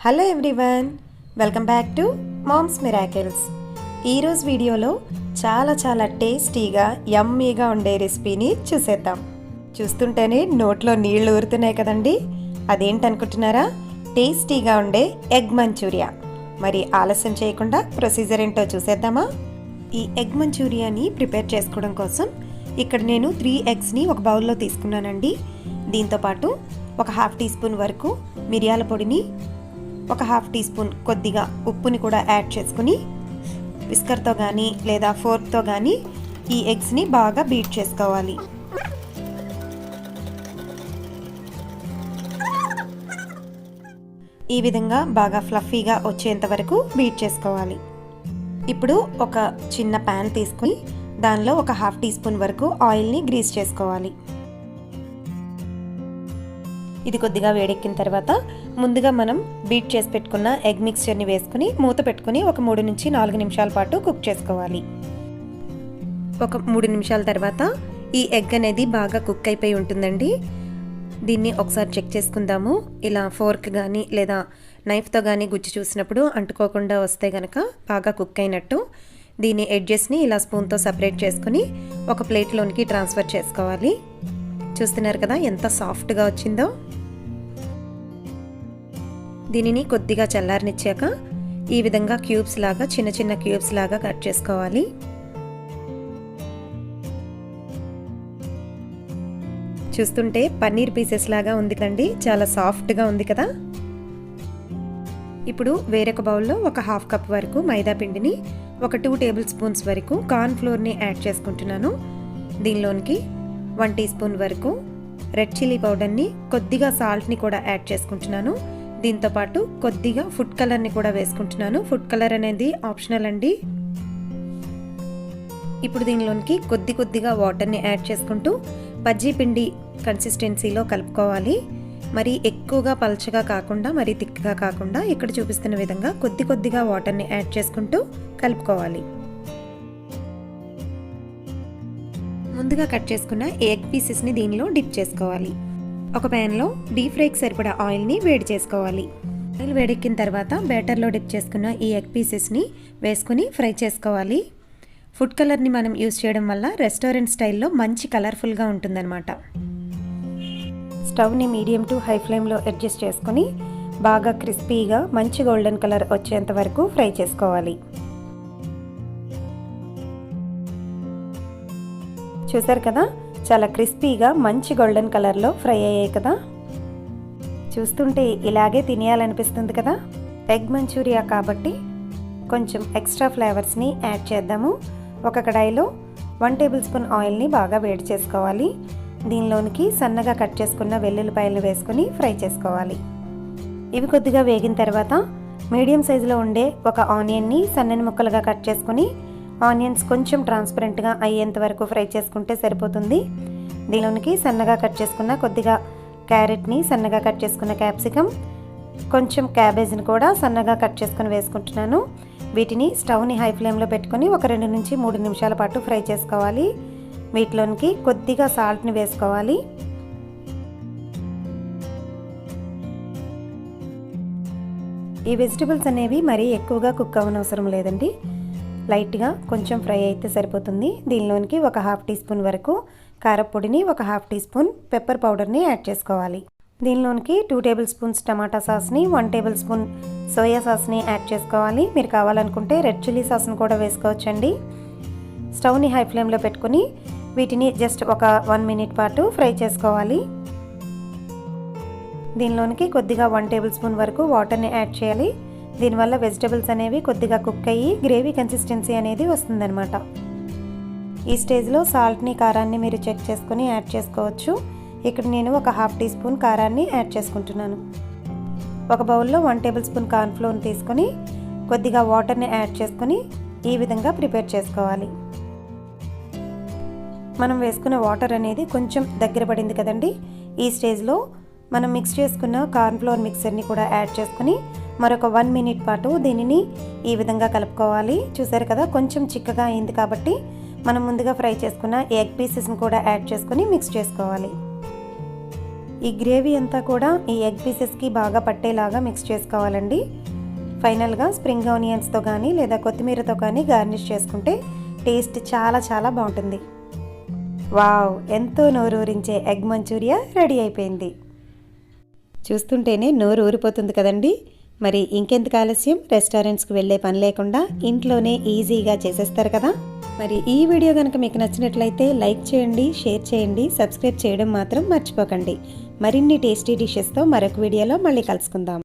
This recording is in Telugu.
Hello everyone, welcome back to Mom's Miracles. ఈరోజు వీడియోలో చాలా టేస్టీగా యమ్మీగా ఉండే రెసిపీని చూసేద్దాం. చూస్తుంటేనే నోట్లో నీళ్లు ఊరుతున్నాయి కదండి. అదేంటనుకుంటున్నారా? టేస్టీగా ఉండే ఎగ్ మంచూరియా. మరి ఆలస్యం చేయకుండా ప్రొసీజర్ ఏంటో చూసేద్దామా? ఈ ఎగ్ మంచూరియాని ప్రిపేర్ చేసుకోవడం కోసం ఇక్కడ నేను 3 ఎగ్స్ని ఒక బౌల్లో తీసుకున్నానండి. దీంతోపాటు ఒక హాఫ్ టీ స్పూన్ వరకు మిరియాల పొడిని, ఒక హాఫ్ టీ స్పూన్ కొద్దిగా ఉప్పుని కూడా యాడ్ చేసుకుని విస్కర్తో కానీ లేదా ఫోర్క్తో కానీ ఈ ఎగ్స్ని బాగా బీట్ చేసుకోవాలి. ఈ విధంగా బాగా ఫ్లఫీగా వచ్చేంత వరకు బీట్ చేసుకోవాలి. ఇప్పుడు ఒక చిన్న ప్యాన్ తీసుకుని దానిలో ఒక హాఫ్ టీ స్పూన్ వరకు ఆయిల్ని గ్రీస్ చేసుకోవాలి. ఇది కొద్దిగా వేడెక్కిన తర్వాత ముందుగా మనం బీట్ చేసి పెట్టుకున్న ఎగ్ మిక్స్చర్ని వేసుకుని మూత పెట్టుకుని ఒక 3 నుంచి 4 నిమిషాల పాటు కుక్ చేసుకోవాలి. ఒక 3 నిమిషాల తర్వాత ఈ ఎగ్ అనేది బాగా కుక్ అయిపోయి ఉంటుందండి. దీన్ని ఒకసారి చెక్ చేసుకుందాము. ఇలా ఫోర్క్ కానీ లేదా నైఫ్తో కానీ గుజ్జు చూసినప్పుడు అంటుకోకుండా వస్తే కనుక బాగా కుక్ అయినట్టు. దీని ఎడ్జెస్ని ఇలా స్పూన్తో సపరేట్ చేసుకుని ఒక ప్లేట్లోనికి ట్రాన్స్ఫర్ చేసుకోవాలి. చూస్తున్నారు కదా ఎంత సాఫ్ట్గా వచ్చిందో. దీనిని కొద్దిగా చల్లారనిచ్చాక ఈ విధంగా క్యూబ్స్ లాగా చిన్న క్యూబ్స్ లాగా కట్ చేసుకోవాలి. చూస్తుంటే పన్నీర్ పీసెస్ లాగా ఉంది కండి, చాలా సాఫ్ట్గా ఉంది కదా. ఇప్పుడు వేరొక బౌల్లో ఒక హాఫ్ కప్ వరకు మైదా పిండిని, ఒక 2 టేబుల్ స్పూన్స్ వరకు కార్న్ ఫ్లోర్ని యాడ్ చేసుకుంటున్నాను. దీనిలోనికి 1 టీ స్పూన్ వరకు రెడ్ చిల్లీ పౌడర్ని, కొద్దిగా సాల్ట్ని కూడా యాడ్ చేసుకుంటున్నాను. దీంతోపాటు కొద్దిగా ఫుడ్ కలర్ని కూడా వేసుకుంటున్నాను. ఫుడ్ కలర్ అనేది ఆప్షనల్ అండి. ఇప్పుడు దీనిలోనికి కొద్దిగా వాటర్ని యాడ్ చేసుకుంటూ బజ్జీ పిండి కన్సిస్టెన్సీలో కలుపుకోవాలి. మరి ఎక్కువగా పల్చగా కాకుండా మరి థిక్గా కాకుండా ఇక్కడ చూపిస్తున్న విధంగా కొద్దిగా వాటర్ని యాడ్ చేసుకుంటూ కలుపుకోవాలి. ముందుగా కట్ చేసుకున్న ఎగ్ పీసెస్ని దీనిలో డిప్ చేసుకోవాలి. ఒక ప్యాన్లో డీప్ ఫ్రైకి సరిపడా ఆయిల్ని వేడి చేసుకోవాలి. ఆయిల్ వేడెక్కిన తర్వాత బ్యాటర్లో డిప్ చేసుకున్న ఈ ఎగ్ పీసెస్ని వేసుకుని ఫ్రై చేసుకోవాలి. ఫుడ్ కలర్ని మనం యూజ్ చేయడం వల్ల రెస్టారెంట్ స్టైల్లో మంచి కలర్ఫుల్గా ఉంటుందన్నమాట. స్టవ్ని మీడియం టు హై ఫ్లేమ్లో అడ్జస్ట్ చేసుకుని బాగా క్రిస్పీగా మంచి గోల్డెన్ కలర్ వచ్చేంత వరకు ఫ్రై చేసుకోవాలి. చూసారు కదా, చాలా క్రిస్పీగా మంచి గోల్డెన్ కలర్లో ఫ్రై అయ్యాయి కదా. చూస్తుంటే ఇలాగే తినేయాలనిపిస్తుంది కదా. ఎగ్ మంచూరియా కాబట్టి కొంచెం ఎక్స్ట్రా ఫ్లేవర్స్ని యాడ్ చేద్దాము. ఒక కడాయిలో 1 టేబుల్ స్పూన్ ఆయిల్ని బాగా వేడి చేసుకోవాలి. దీనిలోనికి సన్నగా కట్ చేసుకున్న వెల్లుల్లిపాయలు వేసుకుని ఫ్రై చేసుకోవాలి. ఇవి కొద్దిగా వేగిన తర్వాత మీడియం సైజులో ఉండే ఒక ఆనియన్ని సన్నని ముక్కలుగా కట్ చేసుకుని ఆనియన్స్ కొంచెం ట్రాన్స్పరెంట్గా అయ్యేంత వరకు ఫ్రై చేసుకుంటే సరిపోతుంది. దీనిలోనికి సన్నగా కట్ చేసుకున్న కొద్దిగా క్యారెట్ని, సన్నగా కట్ చేసుకున్న క్యాప్సికమ్, కొంచెం క్యాబేజ్ని కూడా సన్నగా కట్ చేసుకుని వేసుకుంటున్నాను. వీటిని స్టవ్ని హై ఫ్లేమ్లో పెట్టుకొని ఒక 2 నుంచి 3 నిమిషాల పాటు ఫ్రై చేసుకోవాలి. వీటిలోనికి కొద్దిగా సాల్ట్ని వేసుకోవాలి. ఈ వెజిటబుల్స్ అనేవి మరీ ఎక్కువగా కుక్ అవ్వనవసరం లేదండి. లైట్గా కొంచెం ఫ్రై అయితే సరిపోతుంది. దీనిలోనికి ఒక హాఫ్ టీ స్పూన్ వరకు కారపొడిని, ఒక హాఫ్ టీ స్పూన్ పెప్పర్ పౌడర్ని యాడ్ చేసుకోవాలి. దీనిలోనికి 2 టేబుల్ స్పూన్స్ టమాటా సాస్ని, 1 టేబుల్ స్పూన్ సోయా సాస్ని యాడ్ చేసుకోవాలి. మీరు కావాలనుకుంటే రెడ్ చిల్లీ సాస్ని కూడా వేసుకోవచ్చండి. స్టవ్ని హై ఫ్లేమ్లో పెట్టుకుని వీటిని జస్ట్ ఒక 1 మినిట్ పాటు ఫ్రై చేసుకోవాలి. దీనిలోనికి కొద్దిగా 1 టేబుల్ స్పూన్ వరకు వాటర్ని యాడ్ చేయాలి. దీనివల్ల వెజిటబుల్స్ అనేవి కొద్దిగా కుక్ అయ్యి గ్రేవీ కన్సిస్టెన్సీ అనేది వస్తుందన్నమాట. ఈ స్టేజ్లో సాల్ట్ని, కారాన్ని మీరు చెక్ చేసుకుని యాడ్ చేసుకోవచ్చు. ఇక్కడ నేను ఒక హాఫ్ టీ స్పూన్ కారాన్ని యాడ్ చేసుకుంటున్నాను. ఒక బౌల్లో 1 టేబుల్ స్పూన్ కార్న్ ఫ్లోర్ని తీసుకొని కొద్దిగా వాటర్ని యాడ్ చేసుకుని ఈ విధంగా ప్రిపేర్ చేసుకోవాలి. మనం వేసుకున్న వాటర్ అనేది కొంచెం దగ్గర పడింది కదండి. ఈ స్టేజ్లో మనం మిక్స్ చేసుకున్న కార్న్ ఫ్లోర్ మిక్సర్ని కూడా యాడ్ చేసుకుని మరొక 1 మినిట్ పాటు దీనిని ఈ విధంగా కలుపుకోవాలి. చూసారు కదా, కొంచెం చిక్కగా అయింది కాబట్టి మనం ముందుగా ఫ్రై చేసుకున్న ఎగ్ పీసెస్ని కూడా యాడ్ చేసుకుని మిక్స్ చేసుకోవాలి. ఈ గ్రేవీ అంతా కూడా ఈ ఎగ్ పీసెస్కి బాగా పట్టేలాగా మిక్స్ చేసుకోవాలండి. ఫైనల్గా స్ప్రింగ్ ఆనియన్స్తో కానీ లేదా కొత్తిమీరతో కానీ గార్నిష్ చేసుకుంటే టేస్ట్ చాలా చాలా బాగుంటుంది. వావ్, ఎంతో నోరూరించే ఎగ్ మంచూరియా రెడీ అయిపోయింది. చూస్తుంటేనే నోరు ఊరిపోతుంది కదండి. మరి ఇంకెందుకు ఆలస్యం, రెస్టారెంట్స్కి వెళ్ళే పని లేకుండా ఇంట్లోనే ఈజీగా చేసేస్తారు కదా. మరి ఈ వీడియో కనుక మీకు నచ్చినట్లయితే లైక్ చేయండి, షేర్ చేయండి, సబ్స్క్రైబ్ చేయడం మాత్రం మర్చిపోకండి. మరిన్ని టేస్టీ డిషెస్తో మరొక వీడియోలో మళ్ళీ కలుసుకుందాం.